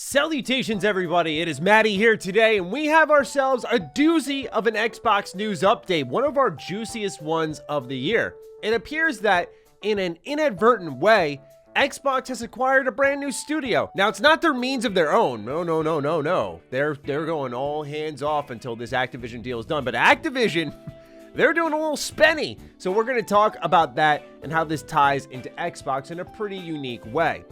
Salutations everybody, it is Matty here today, and we have ourselves a doozy of an Xbox news update, one of our juiciest ones of the year. It appears that, in an inadvertent way, Xbox has acquired a brand new studio. Now, it's not their means of their own. No. They're going all hands off until this Activision deal is done. But Activision, they're doing a little spenny. So we're going to talk about that and how this ties into Xbox in a pretty unique way.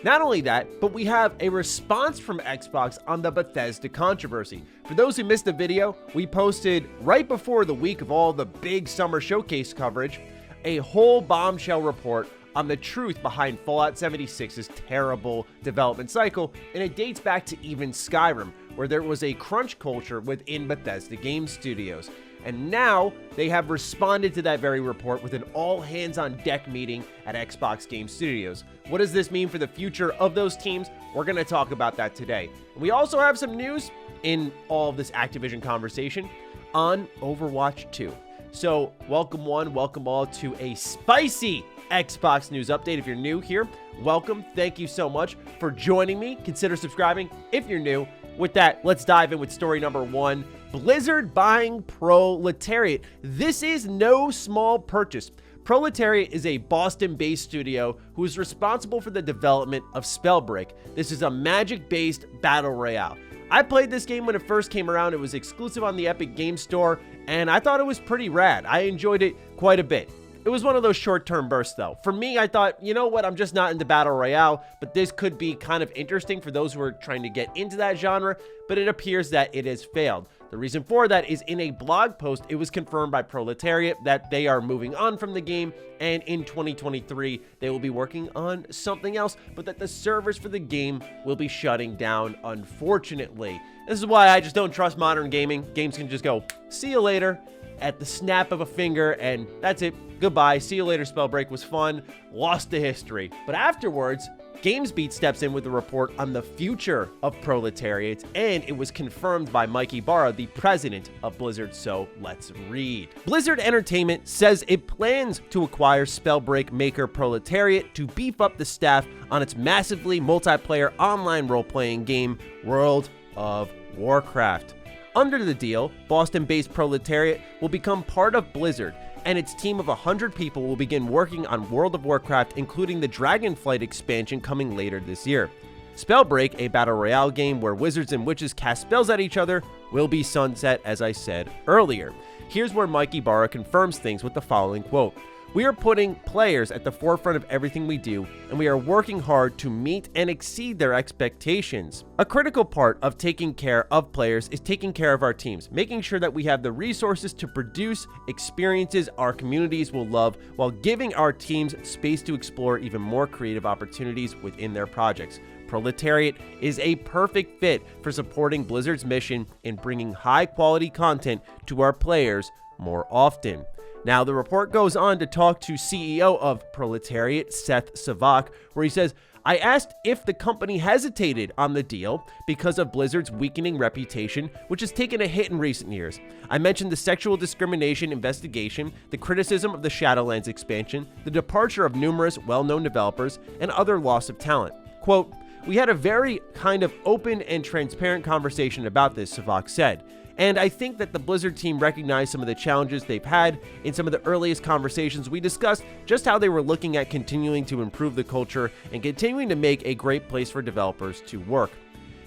Not only that, but we have a response from Xbox on the Bethesda controversy. For those who missed the video, we posted right before the week of all the big summer showcase coverage, a whole bombshell report on the truth behind Fallout 76's terrible development cycle, and it dates back to even Skyrim, where there was a crunch culture within Bethesda game studios. And now they have responded to that very report with an all-hands-on-deck meeting at Xbox Game Studios. What does this mean for the future of those teams? We're going to talk about that today. We also have some news in all of this Activision conversation on Overwatch 2. So welcome one, welcome all to a spicy Xbox news update. If you're new here, welcome. Thank you so much for joining me. Consider subscribing if you're new. With that, let's dive in with story number one. Blizzard buying Proletariat. This is no small purchase. Proletariat is a Boston-based studio who is responsible for the development of Spellbreak. This is a magic-based battle royale. I played this game when it first came around. It was exclusive on the Epic Games Store, and I thought it was pretty rad. I enjoyed it quite a bit. It was one of those short-term bursts, though. For me, I thought, you know what, I'm just not into Battle Royale, but this could be kind of interesting for those who are trying to get into that genre, but it appears that it has failed. The reason for that is in a blog post, it was confirmed by Proletariat that they are moving on from the game, and in 2023, they will be working on something else, but that the servers for the game will be shutting down, unfortunately. This is why I just don't trust modern gaming. Games can just go, see you later, at the snap of a finger, and that's it. Goodbye. See you later. Spellbreak was fun. Lost to history. But afterwards, GamesBeat steps in with a report on the future of Proletariat, and it was confirmed by Mike Ibarra, the president of Blizzard. So let's read. Blizzard Entertainment says it plans to acquire Spellbreak maker Proletariat to beef up the staff on its massively multiplayer online role-playing game, World of Warcraft. Under the deal, Boston-based Proletariat will become part of Blizzard, and its team of 100 people will begin working on World of Warcraft, including the Dragonflight expansion coming later this year. Spellbreak, a battle royale game where wizards and witches cast spells at each other, will be sunset, as I said earlier. Here's where Mike Ibarra confirms things with the following quote. We are putting players at the forefront of everything we do, and we are working hard to meet and exceed their expectations. A critical part of taking care of players is taking care of our teams, making sure that we have the resources to produce experiences our communities will love while giving our teams space to explore even more creative opportunities within their projects. Proletariat is a perfect fit for supporting Blizzard's mission in bringing high-quality content to our players more often. Now, the report goes on to talk to CEO of Proletariat, Seth Savak, where he says, I asked if the company hesitated on the deal because of Blizzard's weakening reputation, which has taken a hit in recent years. I mentioned the sexual discrimination investigation, the criticism of the Shadowlands expansion, the departure of numerous well-known developers, and other loss of talent. Quote, we had a very kind of open and transparent conversation about this, Savak said. And I think that the Blizzard team recognized some of the challenges they've had. In some of the earliest conversations, we discussed just how they were looking at continuing to improve the culture and continuing to make a great place for developers to work.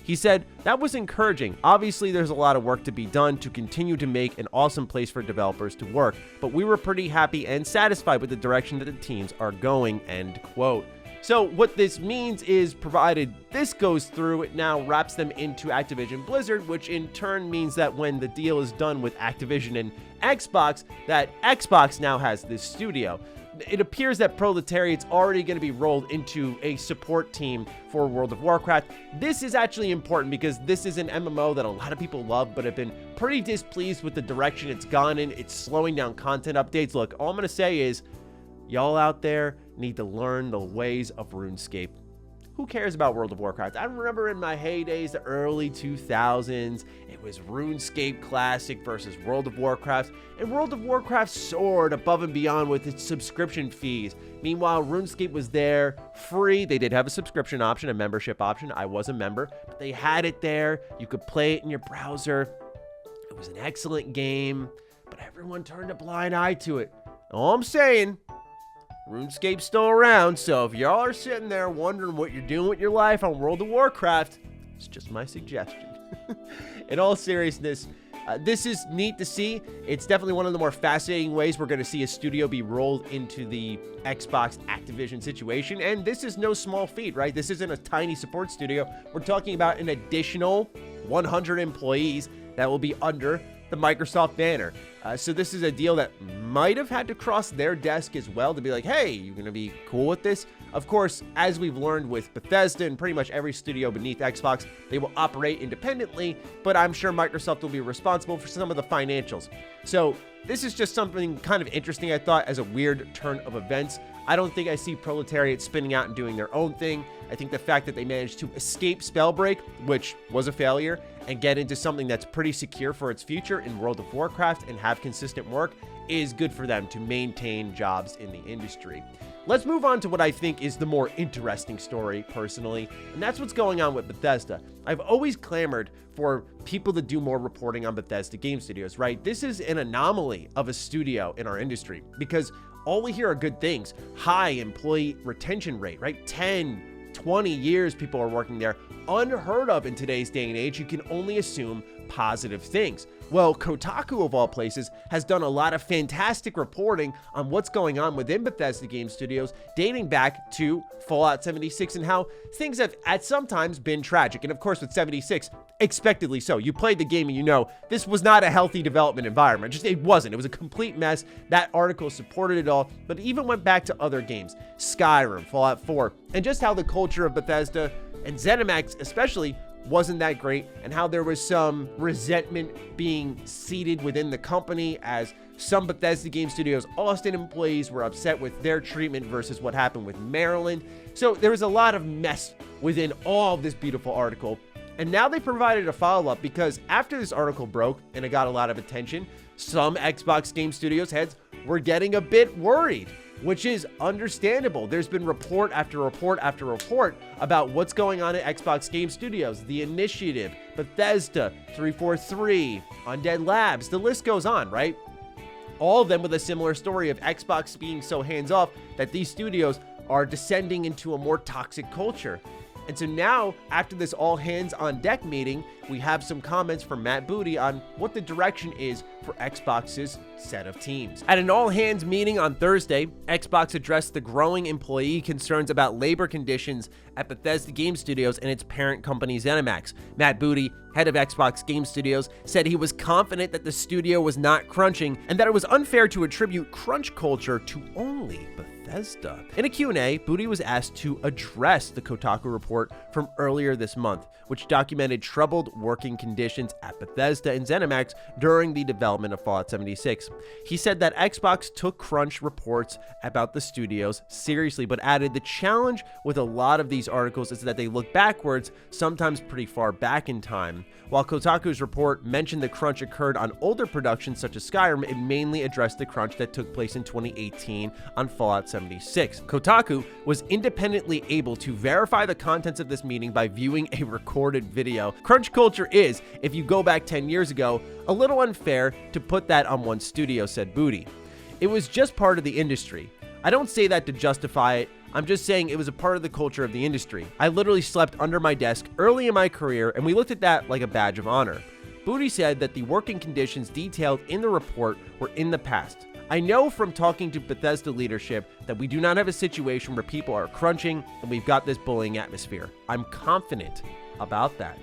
He said, that was encouraging. Obviously, there's a lot of work to be done to continue to make an awesome place for developers to work, but we were pretty happy and satisfied with the direction that the teams are going, end quote. So what this means is, provided this goes through, it now wraps them into Activision Blizzard, which in turn means that when the deal is done with Activision and Xbox, that Xbox now has this studio. It appears that Proletariat's already going to be rolled into a support team for World of Warcraft. This is actually important because this is an MMO that a lot of people love, but have been pretty displeased with the direction it's gone in. It's slowing down content updates. Look, all I'm going to say is, y'all out there need to learn the ways of RuneScape. Who cares about World of Warcraft? I remember in my heydays, the early 2000s, it was RuneScape Classic versus World of Warcraft, and World of Warcraft soared above and beyond with its subscription fees. Meanwhile, RuneScape was there, free. They did have a subscription option, a membership option. I was a member, but They had it there. You could play it in your browser. It was an excellent game, but everyone turned a blind eye to it. All I'm saying, RuneScape's still around, so if y'all are sitting there wondering what you're doing with your life on World of Warcraft, it's just my suggestion. In all seriousness, this is neat to see. It's definitely one of the more fascinating ways we're going to see a studio be rolled into the Xbox Activision situation. And this is no small feat, right? This isn't a tiny support studio. We're talking about an additional 100 employees that will be under the Microsoft banner. So this is a deal that might have had to cross their desk as well to be like, hey, you're going to be cool with this? Of course, as we've learned with Bethesda and pretty much every studio beneath Xbox, they will operate independently, but I'm sure Microsoft will be responsible for some of the financials. So this is just something kind of interesting, I thought, as a weird turn of events. I don't think I see Proletariat spinning out and doing their own thing. I think the fact that they managed to escape Spellbreak, which was a failure, and get into something that's pretty secure for its future in World of Warcraft and have consistent work is good for them to maintain jobs in the industry. Let's move on to what I think is the more interesting story, personally, and that's what's going on with Bethesda. I've always clamored for people to do more reporting on Bethesda game studios, right? This is an anomaly of a studio in our industry because all we hear are good things. High employee retention rate, right? 10, 20 years people are working there. Unheard of in today's day and age. You can only assume positive things. Well, Kotaku, of all places, has done a lot of fantastic reporting on what's going on within Bethesda game studios, dating back to Fallout 76 and how things have at sometimes been tragic. And of course, with 76, expectedly so. You played the game and you know this was not a healthy development environment. Just it wasn't. It was a complete mess. That article supported it all, but it even went back to other games, Skyrim, Fallout 4, and just how the culture of Bethesda and ZeniMax especially wasn't that great, and how there was some resentment being seated within the company as some Bethesda game studios Austin employees were upset with their treatment versus what happened with Maryland. So there was a lot of mess within all of this beautiful article. And now they provided a follow-up because after this article broke and it got a lot of attention, some Xbox game studios heads were getting a bit worried, which is understandable. There's been report after report after report about what's going on at Xbox Game Studios, The Initiative, Bethesda, 343, Undead Labs, the list goes on, right? All of them with a similar story of Xbox being so hands-off that these studios are descending into a more toxic culture. And so now, after this all-hands-on-deck meeting, we have some comments from Matt Booty on what the direction is for Xbox's set of teams. At an all-hands meeting on Thursday, Xbox addressed the growing employee concerns about labor conditions at Bethesda Game Studios and its parent company ZeniMax. Matt Booty, head of Xbox Game Studios, said he was confident that the studio was not crunching and that it was unfair to attribute crunch culture to only Bethesda. In a Q&A, Booty was asked to address the Kotaku report from earlier this month, which documented troubled working conditions at Bethesda and ZeniMax during the development of Fallout 76. He said that Xbox took crunch reports about the studios seriously, but added the challenge with a lot of these articles is that they look backwards, sometimes pretty far back in time. While Kotaku's report mentioned the crunch occurred on older productions such as Skyrim, it mainly addressed the crunch that took place in 2018 on Fallout 76. Kotaku was independently able to verify the contents of this meeting by viewing a recorded video. Crunch culture is, if you go back 10 years ago, a little unfair to put that on one studio, said Booty. It was just part of the industry. I don't say that to justify it. I'm just saying it was a part of the culture of the industry. I literally slept under my desk early in my career, and we looked at that like a badge of honor. Booty said that the working conditions detailed in the report were in the past. I know from talking to Bethesda leadership that we do not have a situation where people are crunching and we've got this bullying atmosphere. I'm confident about that.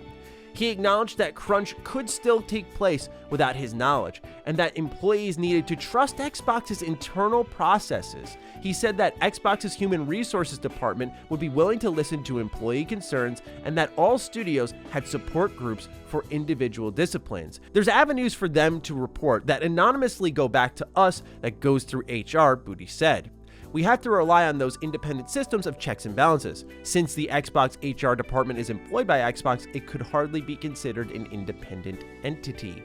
He acknowledged that crunch could still take place without his knowledge, and that employees needed to trust Xbox's internal processes. He said that Xbox's human resources department would be willing to listen to employee concerns, and that all studios had support groups for individual disciplines. There's avenues for them to report that anonymously go back to us that goes through HR, Booty said. We have to rely on those independent systems of checks and balances. Since the Xbox HR department is employed by Xbox, it could hardly be considered an independent entity.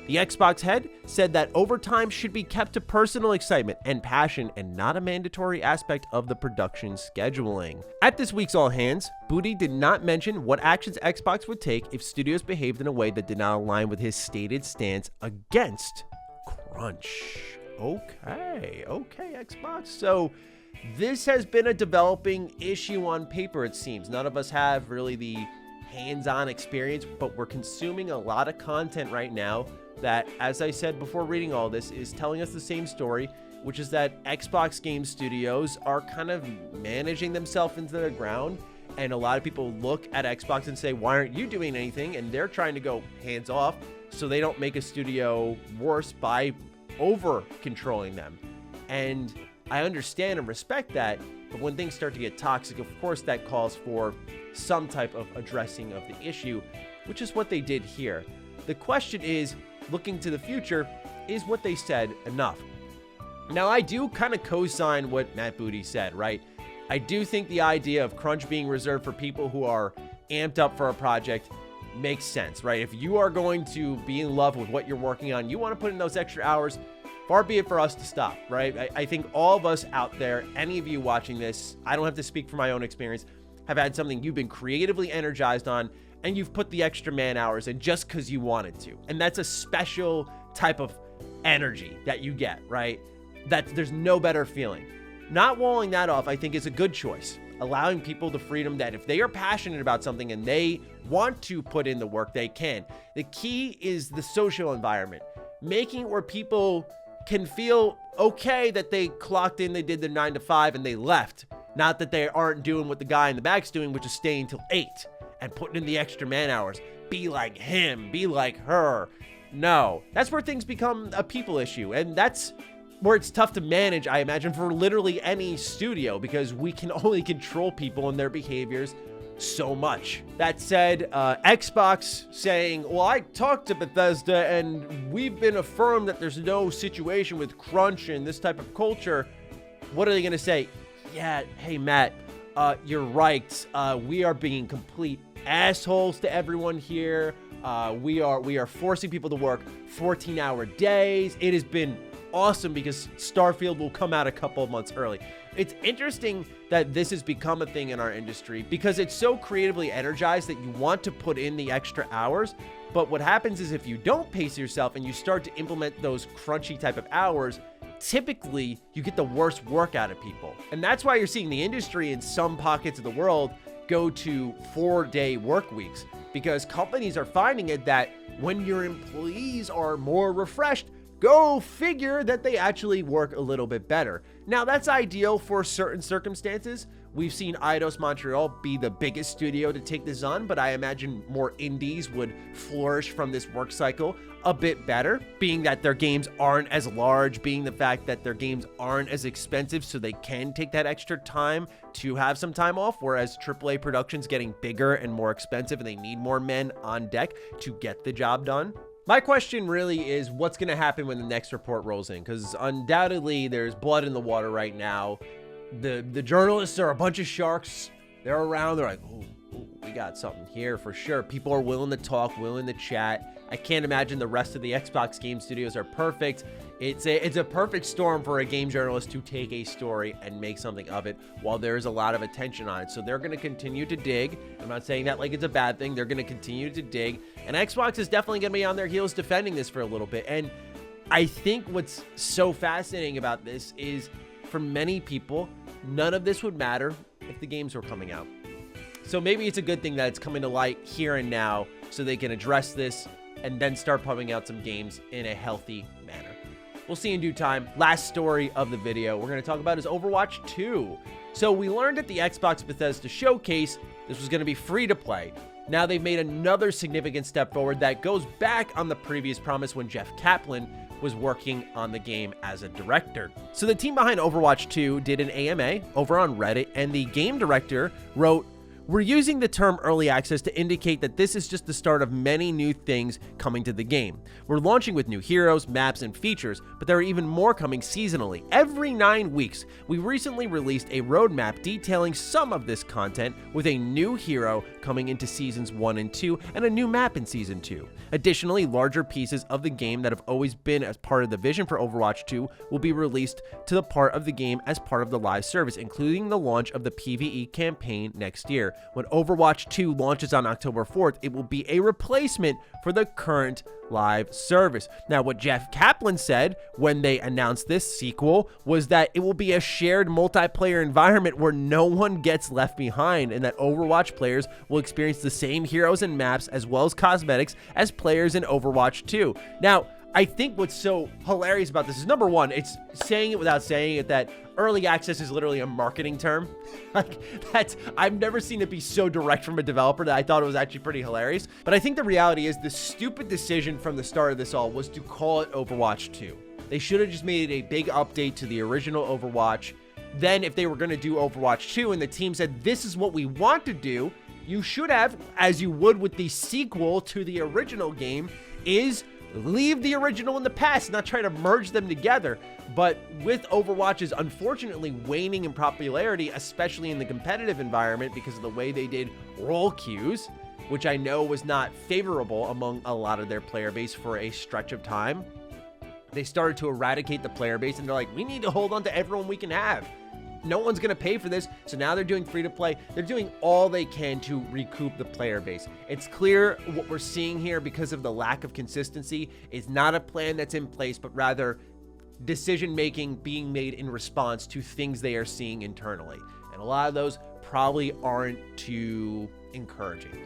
The Xbox head said that overtime should be kept to personal excitement and passion and not a mandatory aspect of the production scheduling. At this week's All Hands, Booty did not mention what actions Xbox would take if studios behaved in a way that did not align with his stated stance against crunch. Okay, Xbox. So this has been a developing issue on paper, it seems. None of us have really the hands-on experience, but we're consuming a lot of content right now that, as I said before reading all this, is telling us the same story, which is that Xbox game studios are kind of managing themselves into the ground, and a lot of people look at Xbox and say, why aren't you doing anything? And they're trying to go hands off so they don't make a studio worse by over controlling them. And I understand and respect that, but when things start to get toxic, of course that calls for some type of addressing of the issue, which is what they did here. The question is, looking to the future, is what they said enough? Now, I do kind of co-sign what Matt Booty said, right? I do think the idea of crunch being reserved for people who are amped up for a project makes sense, right? If you are going to be in love with what you're working on, you want to put in those extra hours, far be it for us to stop, right? I think all of us out there, any of you watching this, I don't have to speak from my own experience, have had something you've been creatively energized on, and you've put the extra man hours in just because you wanted to. And that's a special type of energy that you get, right? There's no better feeling. Not walling that off, I think, is a good choice. Allowing people the freedom that if they are passionate about something and they want to put in the work, they can. The key is the social environment. Making it where people can feel okay that they clocked in, they did their 9 to 5, and they left. Not that they aren't doing what the guy in the back's doing, which is staying till 8. And putting in the extra man hours. Be like him, be like her. No, that's where things become a people issue. And that's where it's tough to manage, I imagine, for literally any studio, because we can only control people and their behaviors so much. That said, Xbox saying, well, I talked to Bethesda and we've been affirmed that there's no situation with crunch and this type of culture. What are they going to say? Yeah, hey, Matt, you're right. We are being complete assholes to everyone here. We are forcing people to work 14-hour days. It has been awesome because Starfield will come out a couple of months early. It's interesting that this has become a thing in our industry because it's so creatively energized that you want to put in the extra hours. But what happens is if you don't pace yourself and you start to implement those crunchy type of hours, typically you get the worst work out of people. And that's why you're seeing the industry in some pockets of the world go to 4-day work weeks, because companies are finding it that when your employees are more refreshed, go figure that they actually work a little bit better. Now, that's ideal for certain circumstances. We've seen Eidos Montreal be the biggest studio to take this on, but I imagine more indies would flourish from this work cycle a bit better, being that their games aren't as large, being the fact that their games aren't as expensive, so they can take that extra time to have some time off, whereas AAA production's getting bigger and more expensive and they need more men on deck to get the job done. My question really is what's going to happen when the next report rolls in, because undoubtedly there's blood in the water right now. The journalists are a bunch of sharks. They're around. They're like, oh, we got something here for sure. People are willing to talk, willing to chat. I can't imagine the rest of the Xbox game studios are perfect. It's a perfect storm for a game journalist to take a story and make something of it while there's a lot of attention on it. So they're going to continue to dig. I'm not saying that like it's a bad thing. They're going to continue to dig. And Xbox is definitely going to be on their heels defending this for a little bit. And I think what's so fascinating about this is for many people, none of this would matter if the games were coming out. So maybe it's a good thing that it's coming to light here and now so they can address this and then start pumping out some games in a healthy manner. We'll see in due time. Last story of the video we're going to talk about is Overwatch 2. So we learned at the Xbox Bethesda showcase this was going to be free to play. Now they've made another significant step forward that goes back on the previous promise when Jeff Kaplan was working on the game as a director. So the team behind Overwatch 2 did an AMA over on Reddit, and the game director wrote, We're using the term early access to indicate that this is just the start of many new things coming to the game. We're launching with new heroes, maps, and features, but there are even more coming seasonally. Every 9 weeks, we recently released a roadmap detailing some of this content with a new hero coming into Seasons 1 and 2 and a new map in Season 2. Additionally, larger pieces of the game that have always been as part of the vision for Overwatch 2 will be released to the part of the game as part of the live service, including the launch of the PvE campaign next year. When Overwatch 2 launches on October 4th, it will be a replacement for the current live service. Now, what Jeff Kaplan said when they announced this sequel was that it will be a shared multiplayer environment where no one gets left behind, and that Overwatch players will experience the same heroes and maps as well as cosmetics as players in Overwatch 2. Now, I think what's so hilarious about this is, number one, it's saying it without saying it, that early access is literally a marketing term. Like, I've never seen it be so direct from a developer that I thought it was actually pretty hilarious. But I think the reality is the stupid decision from the start of this all was to call it Overwatch 2. They should have just made it a big update to the original Overwatch. Then if they were going to do Overwatch 2 and the team said, this is what we want to do, you should have, as you would with the sequel to the original game, is leave the original in the past, not try to merge them together. But with Overwatch's unfortunately waning in popularity, especially in the competitive environment because of the way they did role queues, which I know was not favorable among a lot of their player base for a stretch of time, they started to eradicate the player base, and they're like, we need to hold on to everyone we can have. No one's going to pay for this, so now they're doing free-to-play. They're doing all they can to recoup the player base. It's clear what we're seeing here, because of the lack of consistency, is not a plan that's in place, but rather decision-making being made in response to things they are seeing internally. And a lot of those probably aren't too encouraging.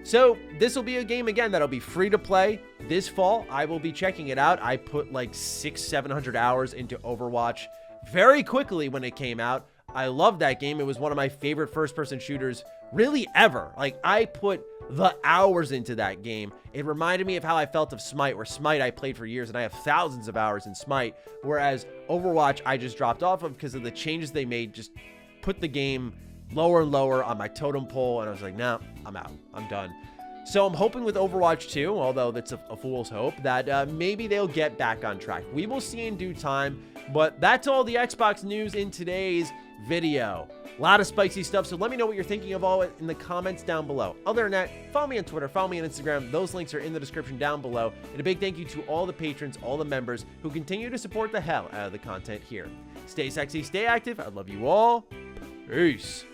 So this will be a game, again, that'll be free to play this fall. I will be checking it out. I put like 600-700 hours into Overwatch very quickly when it came out. I loved that game. It was one of my favorite first-person shooters really ever. Like, I put the hours into that game. It reminded me of how I felt of Smite, where Smite I played for years, and I have thousands of hours in Smite, whereas Overwatch I just dropped off of because of the changes they made, just put the game lower and lower on my totem pole, and I was like, no, I'm out. I'm done. So I'm hoping with Overwatch 2, although that's a fool's hope, that maybe they'll get back on track. We will see in due time, but that's all the Xbox news in today's video. A lot of spicy stuff, so let me know what you're thinking of all in the comments down below. Other than that, follow me on Twitter, follow me on Instagram. Those links are in the description down below. And a big thank you to all the patrons, all the members who continue to support the hell out of the content here. Stay sexy, stay active. I love you all. Peace.